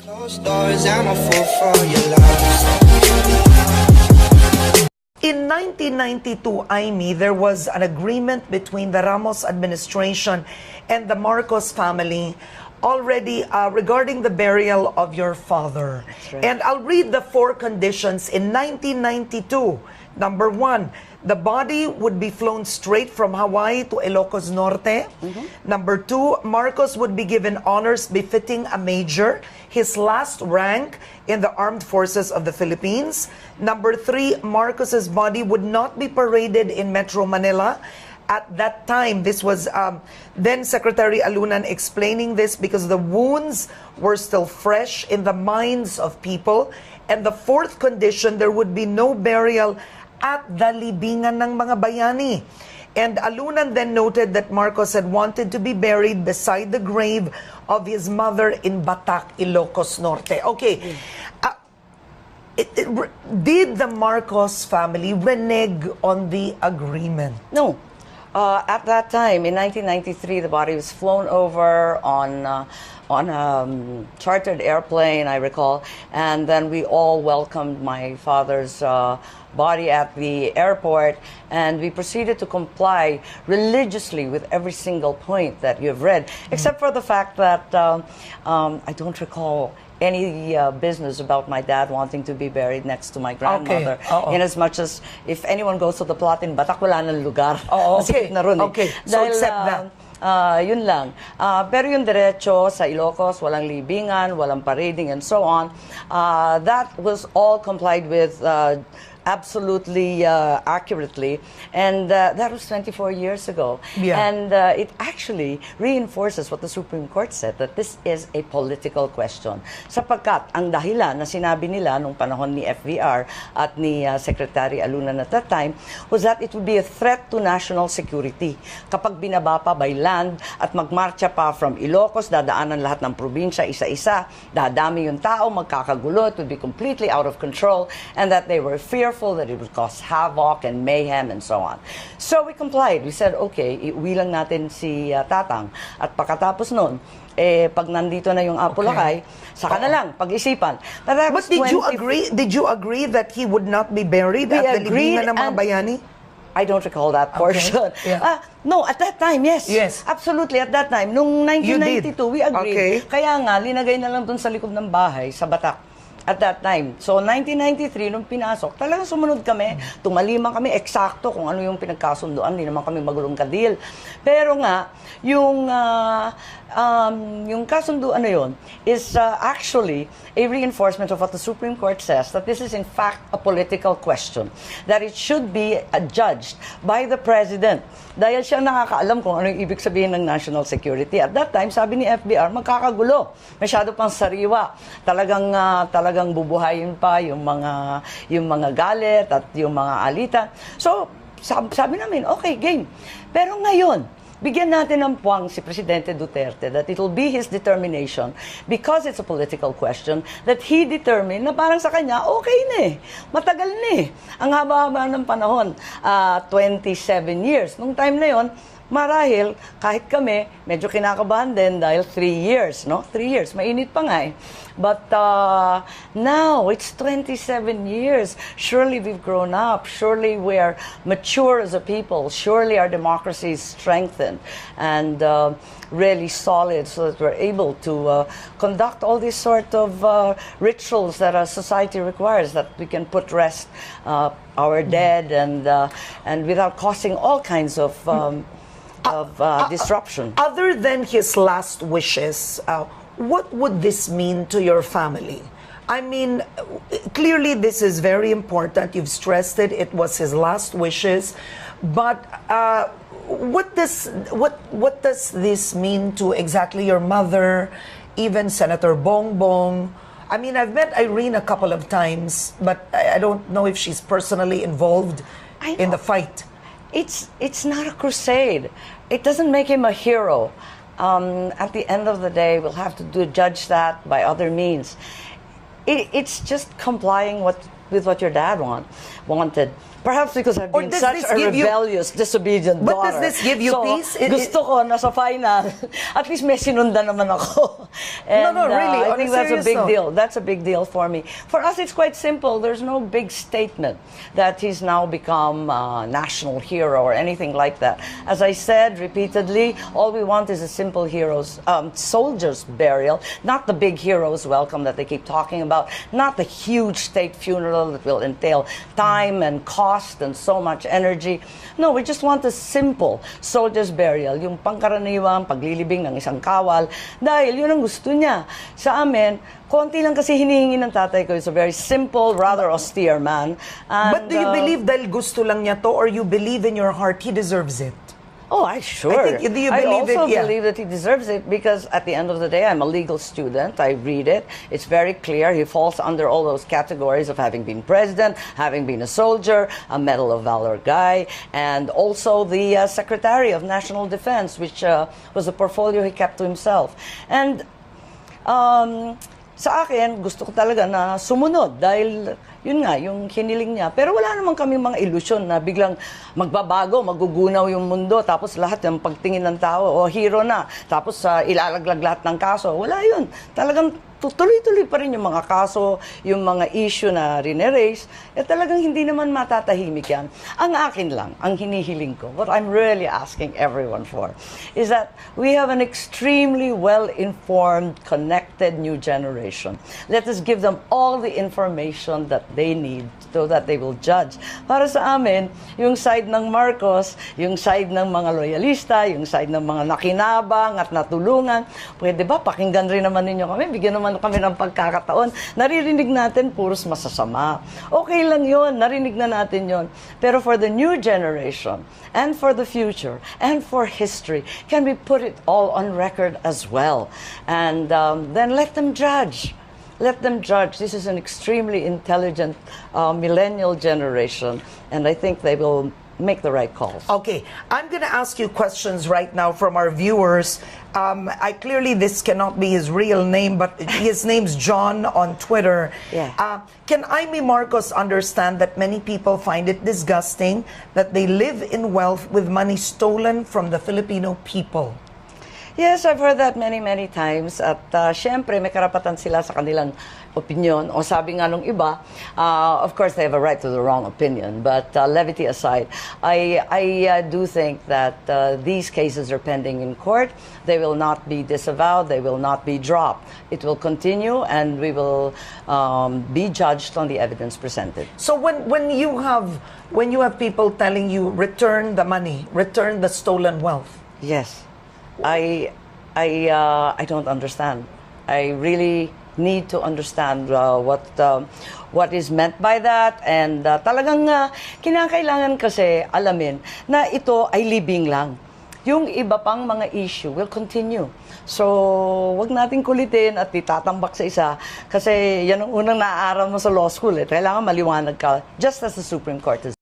Closed doors, I'm a fool for your love. In 1992, Imee, there was an agreement between the Ramos administration and the Marcos family already regarding the burial of your father. Right. And I'll read the 4 conditions in 1992. Number 1, the body would be flown straight from Hawaii to Ilocos Norte. Number 2, Marcos would be given honors befitting a major, his last rank in the armed forces of the Philippines. Number 3, Marcos's body would not be paraded in Metro Manila. At that time, this was then Secretary Alunan explaining this because the wounds were still fresh in the minds of people. And the 4th condition, there would be no burial at the libingan ng mga bayani. And Alunan then noted that Marcos had wanted to be buried beside the grave of his mother in Batac, Ilocos Norte. Okay. Did the Marcos family renege on the agreement? No. At that time, in 1993, the body was flown over on a chartered airplane, I recall, and then we all welcomed my father's body at the airport, and we proceeded to comply religiously with every single point that you've read, except for the fact that I don't recall any business about my dad wanting to be buried next to my grandmother. Okay. In as much as if anyone goes to the plot in Batac, wala nang lugar. Okay. Na ron, eh. Okay. So Dahil, accept that. Yun lang. Pero yung diretso sa Ilocos, walang libingan, walang parading, and so on. That was all complied with absolutely accurately, and that was 24 years ago. Yeah. And it actually reinforces what the Supreme Court said, that this is a political question. Sapagkat ang dahilan na sinabi nila nung panahon ni FVR at ni Secretary Alunan at that time was that it would be a threat to national security. Kapag binaba pa by land at magmarcha pa from Ilocos, dadaanan lahat ng probinsya isa-isa, dadami yung tao, magkakagulo, it would be completely out of control, and that they were fearful that it would cause havoc and mayhem and so on. So we complied. We said, okay, iuwi lang natin si Tatang. At pagkatapos nun, pag nandito na yung Apulakay, saka na lang, pag-isipan. But did you agree that he would not be buried at the libingan ng mga bayani? I don't recall that portion. Okay. Yeah. No, at that time, yes. Yes. Absolutely, at that time. Nung 1992, we agreed. Okay. Kaya nga, linagay na lang dun sa likod ng bahay, sa Batac. At that time. So, 1993, nung pinasok, talagang sumunod kami. Tumalima kami, eksakto kung ano yung pinagkasunduan. Hindi naman kami magulong kadil. Pero nga, yung kasunduan na yun is actually a reinforcement of what the Supreme Court says, that this is in fact a political question. That it should be judged by the President. Dahil siya nakakaalam kung ano yung ibig sabihin ng national security. At that time, sabi ni FBR, magkakagulo. Masyado pang sariwa. Talagang bubuhayin pa yung mga galit at yung mga alitan. So, sabi namin, okay, game. Pero ngayon, bigyan natin ng puwang si Presidente Duterte that it will be his determination, because it's a political question, that he determine na parang sa kanya, okay na eh. Matagal na eh. Ang haba-haba ng panahon, 27 years. Nung time na yon, marahil, kahit kami, medyo kinakabahan din dahil 3 years, no? 3 years, mainit pa nga eh. But now, it's 27 years. Surely we've grown up. Surely we're mature as a people. Surely our democracy is strengthened and really solid, so that we're able to conduct all these sort of rituals that our society requires, that we can put rest our dead and without causing all kinds of disruption. Other than his last wishes, what would this mean to your family? I mean, clearly this is very important. You've stressed it. It was his last wishes. But what does this mean to exactly your mother, even Senator Bongbong? I mean, I've met Irene a couple of times, but I don't know if she's personally involved in the fight. It's not a crusade. It doesn't make him a hero. At the end of the day, we'll have to judge that by other means. It's just complying with what your dad wanted. Perhaps because I've Or been does such this a give you- rebellious, disobedient But daughter. does this give you So, peace? Gusto ko, nasa final, at least may sinundan naman ako. And, no, really, I on a think that's a serious big note. deal. That's a big deal for me. For us, it's quite simple. There's no big statement that he's now become a national hero or anything like that. As I said repeatedly, all we want is a simple soldier's burial, not the big hero's welcome that they keep talking about, not the huge state funeral that will entail time and cost and so much energy. No, we just want a simple soldier's burial, yung pangkaraniwang paglilibing ng isang kawal, dahil yun ang gusto niya. Sa amin, konti lang kasi hinihingi ng tatay ko. It's a very simple, rather austere man. And, But do you believe dahil gusto lang niya to, or you believe in your heart he deserves it? Oh, sure. I think, do you I believe also it? Yeah. believe that he deserves it because at the end of the day, I'm a legal student. I read it. It's very clear. He falls under all those categories of having been president, having been a soldier, a Medal of Valor guy, and also the Secretary of National Defense, which was a portfolio he kept to himself. And sa akin, gusto ko talaga na sumunod dahil yun nga, yung hiniling niya. Pero wala naman kami mga ilusyon na biglang magbabago, magugunaw yung mundo, tapos lahat ng pagtingin ng tao, o hero na, tapos ilalaglag lahat ng kaso. Wala yun. Talagang tuloy-tuloy pa rin yung mga kaso, yung mga issue na rineraise, talagang hindi naman matatahimik yan. Ang akin lang, ang hinihiling ko, what I'm really asking everyone for, is that we have an extremely well-informed, connected new generation. Let us give them all the information that they need so that they will judge. Para sa amin, yung side ng Marcos, yung side ng mga loyalista, yung side ng mga nakinabang at natulungan, pwede ba pakinggan rin naman ninyo kami, bigyan naman kami ng pagkakataon. Naririnig natin puros masasama. Okay lang yun, narinig na natin yun. Pero for the new generation, and for the future, and for history, can we put it all on record as well? And then let them judge. Let them judge. This is an extremely intelligent millennial generation, and I think they will make the right calls. Okay, I'm going to ask you questions right now from our viewers. Clearly this cannot be his real name, but his name's John on Twitter. Yeah. Can Imee Marcos understand that many people find it disgusting that they live in wealth with money stolen from the Filipino people? Yes, I've heard that many, many times. At syempre, may karapatan sila sa kanilang opinion. O sabi nga nung iba, of course, they have a right to the wrong opinion. But levity aside, I do think that these cases are pending in court. They will not be disavowed. They will not be dropped. It will continue, and we will be judged on the evidence presented. So when you have people telling you, return the money, return the stolen wealth. Yes. I don't understand. I really need to understand what is meant by that, and talagang kinakailangan kasi alamin na ito ay libing lang. Yung iba pang mga issue will continue. So, wag nating kulitin at itatambak sa isa kasi yan ang unang naaaral mo sa law school. Kailangan maliwanag ka, just as the Supreme Court has